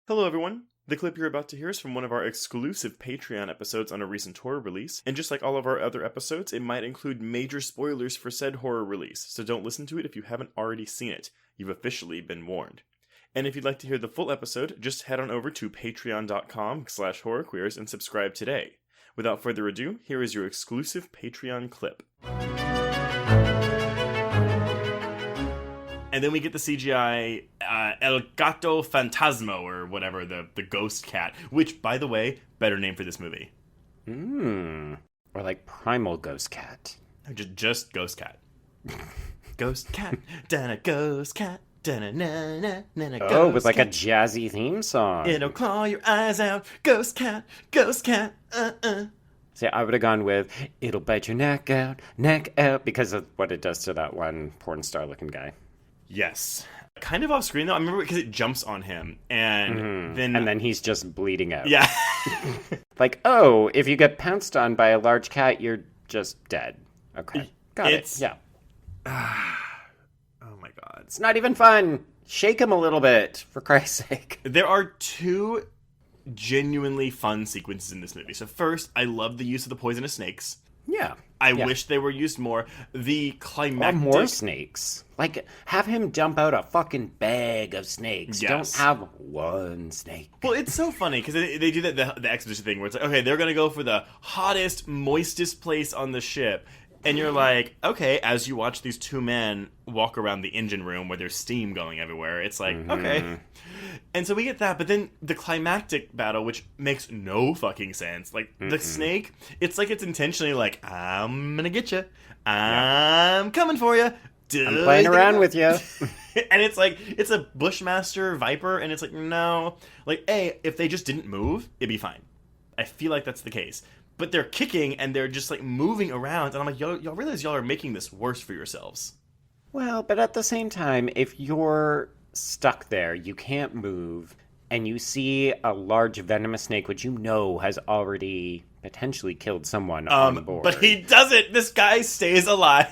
Hello, everyone. The clip you're about to hear is from one of our exclusive Patreon episodes on a recent horror release, and just like all of our other episodes, it might include major spoilers for said horror release, so don't listen to it if you haven't already seen it. You've officially been warned. And if you'd like to hear the full episode, just head on over to patreon.com/horrorqueers and subscribe today. Without further ado, here is your exclusive Patreon clip. And then we get the CGI El Gato Fantasma, or whatever, the ghost cat. Which, by the way, better name for this movie. Or like Primal Ghost Cat. Just Ghost Cat. Ghost Cat, dana ghost cat, dana na na na na. Oh, with like a jazzy theme song. It'll claw your eyes out. Ghost cat, See, I would have gone with it'll bite your neck out, because of what it does to that one porn star looking guy. Yes. Kind of off screen, though. I remember because it jumps on him, and then he's just bleeding out. Yeah. Like, oh, if you get pounced on by a large cat, you're just dead. Okay. Got it. Yeah. Oh, my God. It's not even fun. Shake him a little bit, for Christ's sake. There are two genuinely fun sequences in this movie. So first, I love the use of the poisonous snakes. Yeah. I wish they were used more. The climactic... Or more snakes. Like, have him dump out a fucking bag of snakes. Yes. Don't have one snake. Well, it's so funny, because they do that the exposition thing where it's like, okay, they're going to go for the hottest, moistest place on the ship. And you're like, okay, as you watch these two men walk around the engine room where there's steam going everywhere, it's like, okay. And so we get that, but then the climactic battle, which makes no fucking sense. Like, the snake, it's like it's intentionally like, I'm gonna get you. I'm coming for you. I'm playing around with you. And it's like, it's a Bushmaster Viper, and it's like, no. Like, if they just didn't move, it'd be fine. I feel like that's the case. But they're kicking, and they're just, like, moving around. And I'm like, y'all realize y'all are making this worse for yourselves. Well, but at the same time, if you're stuck there, you can't move, and you see a large venomous snake, which you know has already potentially killed someone on board. But he doesn't. This guy stays alive.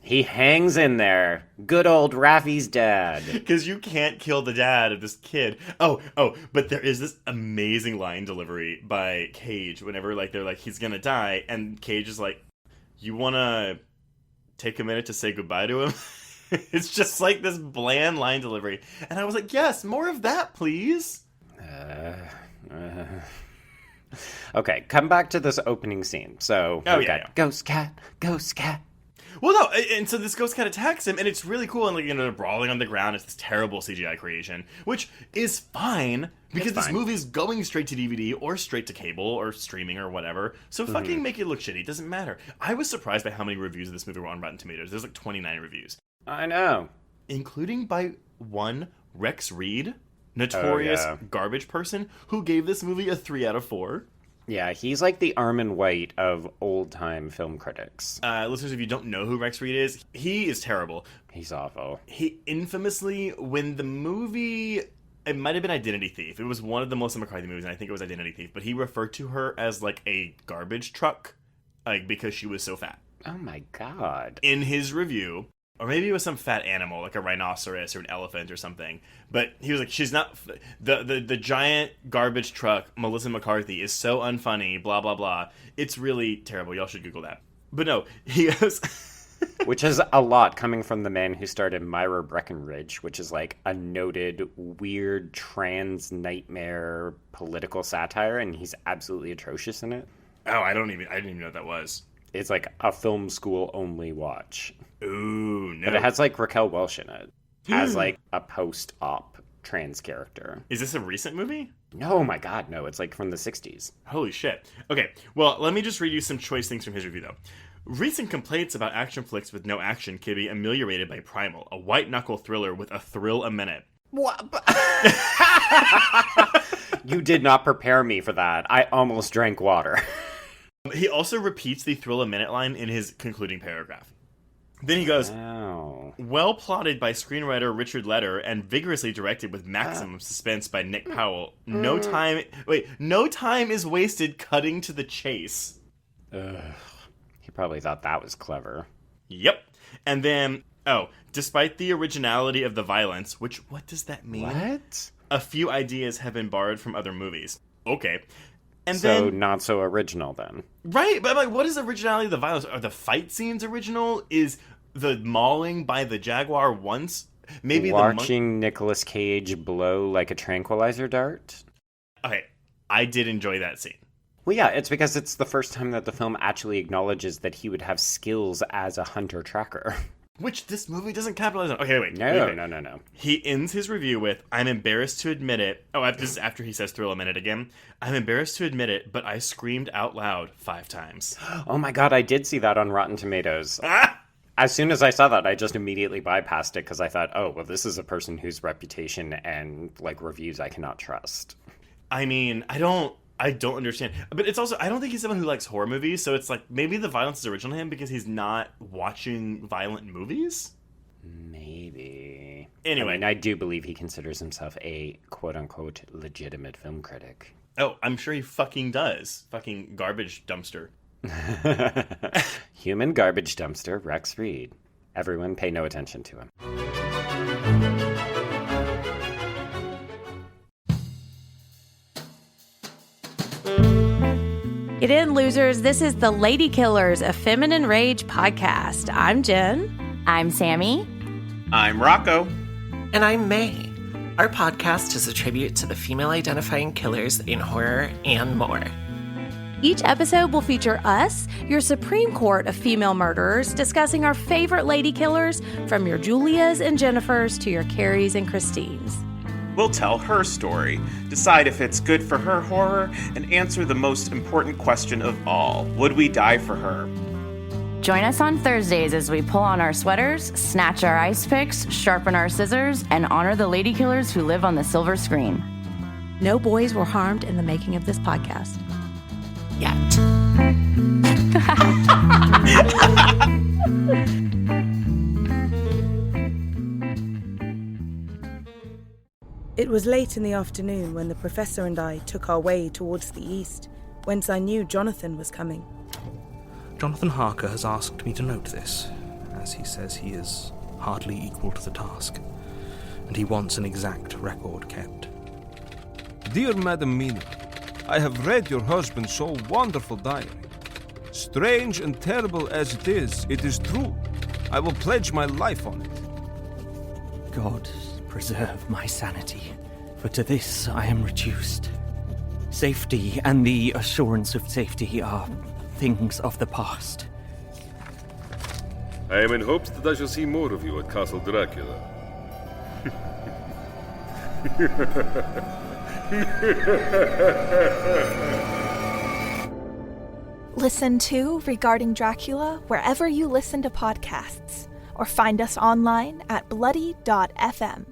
He hangs in there. Good old Raffi's dad. Because you can't kill the dad of this kid. Oh, but there is this amazing line delivery by Cage whenever, like, they're like, he's gonna die, and Cage is like, you wanna take a minute to say goodbye to him? It's just like this bland line delivery. And I was like, yes, more of that, please. Okay, come back to this opening scene. So, Ghost cat. Well, no, and so this ghost cat attacks him, and it's really cool, and, like, they're brawling on the ground. It's this terrible CGI creation, which is fine, because this movie's going straight to DVD, or straight to cable, or streaming, or whatever, so fucking make it look shitty. It doesn't matter. I was surprised by how many reviews of this movie were on Rotten Tomatoes. There's, like, 29 reviews. I know. Including by one Rex Reed, notorious garbage person, who gave this movie a 3 out of 4. Yeah, he's like the Armin White of old-time film critics. Listeners, if you don't know who Rex Reed is, he is terrible. He's awful. He infamously, when the movie... It might have been Identity Thief. It was one of the Melissa McCarthy movies, and I think it was Identity Thief. But he referred to her as, like, a garbage truck, like, because she was so fat. Oh my god. In his review... Or maybe it was some fat animal, like a rhinoceros or an elephant or something. But he was like, she's not... The giant garbage truck, Melissa McCarthy, is so unfunny, blah, blah, blah. It's really terrible. Y'all should Google that. But no, he goes... Which is a lot coming from the man who started Myra Breckenridge, which is like a noted, weird, trans nightmare political satire, and he's absolutely atrocious in it. Oh, I didn't even know what that was. It's like a film school only watch. Ooh, no. But it has like Raquel Welch in it as like a post-op trans character. Is this a recent movie? No, my god, no. It's like from the 60s. Holy shit. Okay, well, let me just read you some choice things from his review, though. Recent complaints about action flicks with no action can be ameliorated by Primal, a white-knuckle thriller with a thrill a minute. What? You did not prepare me for that. I almost drank water. He also repeats the thrill a minute line in his concluding paragraph. Then he goes, well plotted by screenwriter Richard Leder and vigorously directed with maximum suspense by Nick Powell. No time is wasted cutting to the chase. He probably thought that was clever. Yep. And then, despite the originality of the violence, which, what does that mean? What? a few ideas have been borrowed from other movies. Okay. And so then, not so original then. right, but I'm like, what is originality of the violence? Are the fight scenes original? Is the mauling by the jaguar once? Maybe watching Nicolas Cage blow like a tranquilizer dart? Okay, I did enjoy that scene. Well, yeah, it's because it's the first time that the film actually acknowledges that he would have skills as a hunter-tracker. Which this movie doesn't capitalize on. Okay, wait. No. He ends his review with, I'm embarrassed to admit it. Oh, this is after he says thrill a minute again. I'm embarrassed to admit it, but I screamed out loud 5 times. Oh my god, I did see that on Rotten Tomatoes. As soon as I saw that, I just immediately bypassed it because I thought, oh, well, this is a person whose reputation and, like, reviews I cannot trust. I mean, I don't understand. But it's also, I don't think he's someone who likes horror movies, so it's like, maybe the violence is original to him because he's not watching violent movies? Maybe. Anyway. I mean, I do believe he considers himself a quote-unquote legitimate film critic. Oh, I'm sure he fucking does. Fucking garbage dumpster. Human garbage dumpster, Rex Reed. Everyone pay no attention to him. Get in, losers. This is the Lady Killers, a Feminine Rage podcast. I'm Jen. I'm Sammy. I'm Rocco. And I'm May. Our podcast is a tribute to the female-identifying killers in horror and more. Each episode will feature us, your Supreme Court of female murderers, discussing our favorite lady killers, from your Julias and Jennifers to your Carries and Christines. We'll tell her story, decide if it's good for her horror, and answer the most important question of all. Would we die for her? Join us on Thursdays as we pull on our sweaters, snatch our ice picks, sharpen our scissors, and honor the lady killers who live on the silver screen. No boys were harmed in the making of this podcast. Yet. It was late in the afternoon when the professor and I took our way towards the east, whence I knew Jonathan was coming. Jonathan Harker has asked me to note this, as he says he is hardly equal to the task, and he wants an exact record kept. Dear Madam Mina, I have read your husband's so wonderful diary. Strange and terrible as it is true. I will pledge my life on it. God preserve my sanity, for to this I am reduced. Safety and the assurance of safety are things of the past. I am in hopes that I shall see more of you at Castle Dracula. Listen to Regarding Dracula wherever you listen to podcasts, or find us online at bloody.fm.